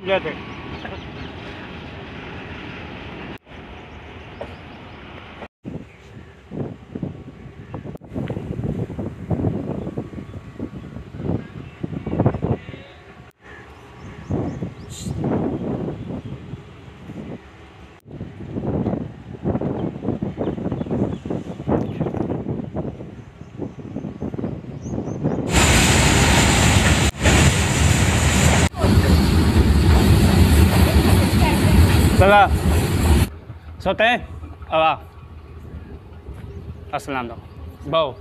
गए थे। Salah. Sote? Awa. Assalam alaikum. Bao.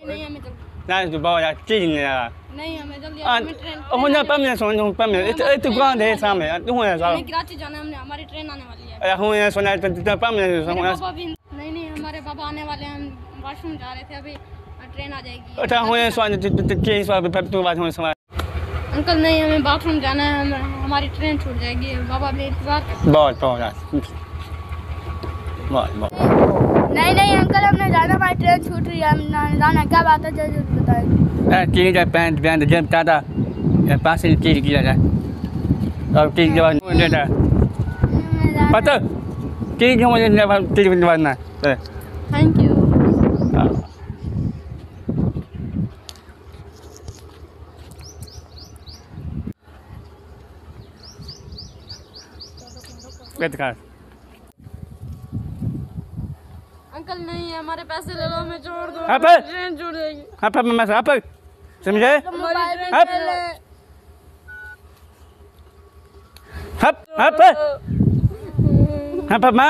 नहीं हमें जल्दी Na tu bao ya kin ya. नहीं हमें जल्दी Ah, हमें train oh na pam ne son pam ne. Itu kau deh sama ya. Tu ya sa. हमें कराची जाना है हमने हमारी ट्रेन आने वाली है Ya hon ya sona tu pam ne मेरे son. पापा भी नहीं हमारे पापा आने वाले हैं हम वॉशरूम जा रहे थे अभी ट्रेन आ जाएगी Ta hon ya son tu kin so pam tu ba hon so. Uncle नहीं हमें बाथरूम जाना है हमारी ट्रेन छूट जाएगी पापा भी इंतजार करते Bao bao ya. Bao bao. नहीं अंकल हमने जाना हमारी ट्रेन छूट रही है हम जाना क्या बात है जल्दी बताइए Kini dah pan jam tada. Ya pasin kiri gila dah. Kalau kiri jalan dia dah. Patut. Kiri jalan dia kiri jalan na. Thank you Betul. Uncle नहीं है हमारे पैसे ले लो हमें छोड़ दो Apa? ट्रेन छूट जाएगी Apa mama apa? Semje? हमारी train Hap. Hap apa? Apa ma?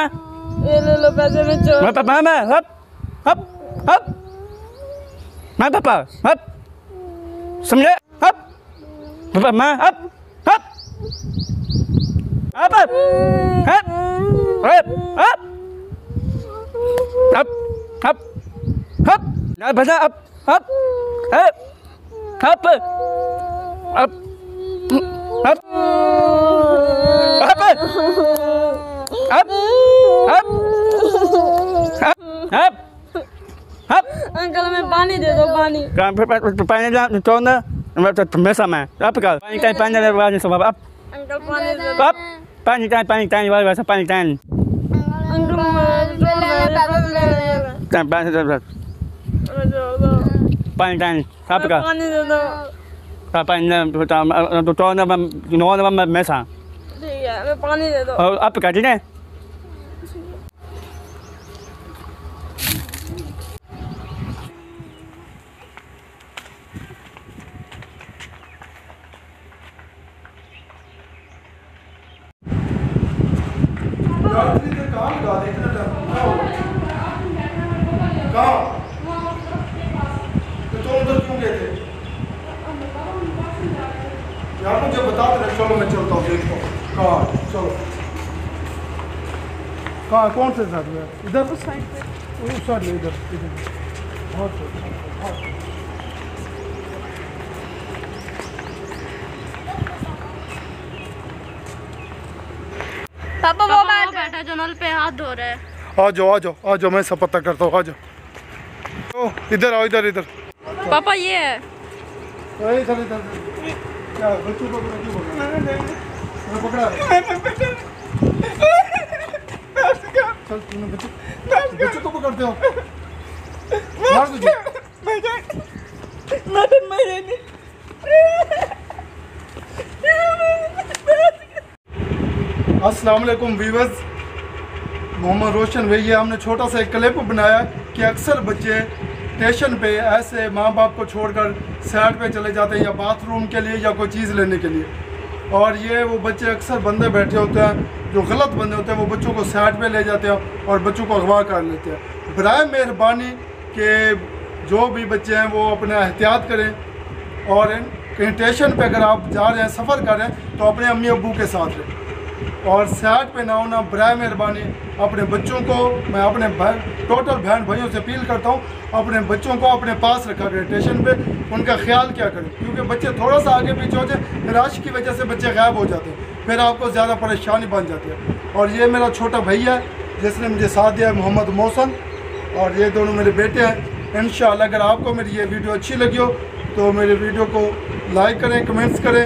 ये ले लो पैसे में छोड़ Apa mama? Hap. Hap. Hap. Ma papa. Hap. Semje? Hap. Papa ma? Hap. Hap. Apa? Hap. Hap. Hap. Hap. Hap. Hap. Dah bahasa hap. Hap. Hap. Hap. Hap. Hap. Apa? Hap. Hap. Hap. Hap. Hap. Uncle हमें पानी दे दो पानी Kan pakai dah tu na. Macam biasa mah. Apa kau? Pakai dah buat sebab apa? Uncle पानी दे दो Apa? Pakai bahasa pakai. Uncle Kan pakai apa kau? पानी दे दो Pakai tu na no mesa. ठीक है हमें पानी दे दो Apa kau ni? यार मुझे बता दे चलो मैं चलता हूँ देखता हूँ कहाँ चलो कहाँ कौन से साइड में इधर उस साइड पे उस साइड में इधर बहुत पापा वो बैठा जो नल पे हाथ धो रहे हैं आ जाओ मैं सब पता करता हूँ आ जाओ इधर आओ इधर इधर पापा ये है इधर इधर क्या बच्चों को क्यों बोल रहा है मैं पकड़ा चल तूने बच्चों को पकड़ते हो मार तुझे अस्सलाम वालेकुम व्यूअर्स मोहम्मद रोशन भैया हमने छोटा सा एक क्लिप बनाया कि अक्सर बच्चे स्टेशन पे ऐसे माँ बाप को छोड़कर साइड पे चले जाते हैं या बाथरूम के लिए या कोई चीज़ लेने के लिए और ये वो बच्चे अक्सर बंदे बैठे होते हैं जो गलत बंदे होते हैं वो बच्चों को साइड पे ले जाते हैं और बच्चों को अगवा कर लेते हैं बराए मेहरबानी कि जो भी बच्चे हैं वो अपना एहतियात करें और कहीं स्टेशन पे अगर आप जा रहे हैं सफ़र कर रहे हैं तो अपने अम्मी अब्बू के साथ रहें और साइड पे ना होना बराए मेहरबानी अपने बच्चों को मैं अपने टोटल बहन भाइयों से अपील करता हूँ अपने बच्चों को अपने पास रखा करें स्टेशन पे उनका ख्याल क्या करें क्योंकि बच्चे थोड़ा सा आगे पीछे हो जाए रश की वजह से बच्चे गायब हो जाते हैं फिर आपको ज़्यादा परेशानी बन जाती है और ये मेरा छोटा भैया है जिसने मुझे साथ दिया है मोहम्मद मोहसन और ये दोनों मेरे बेटे हैं इंशाअल्लाह अगर आपको मेरी ये वीडियो अच्छी लगी हो तो मेरे वीडियो को लाइक करें कमेंट्स करें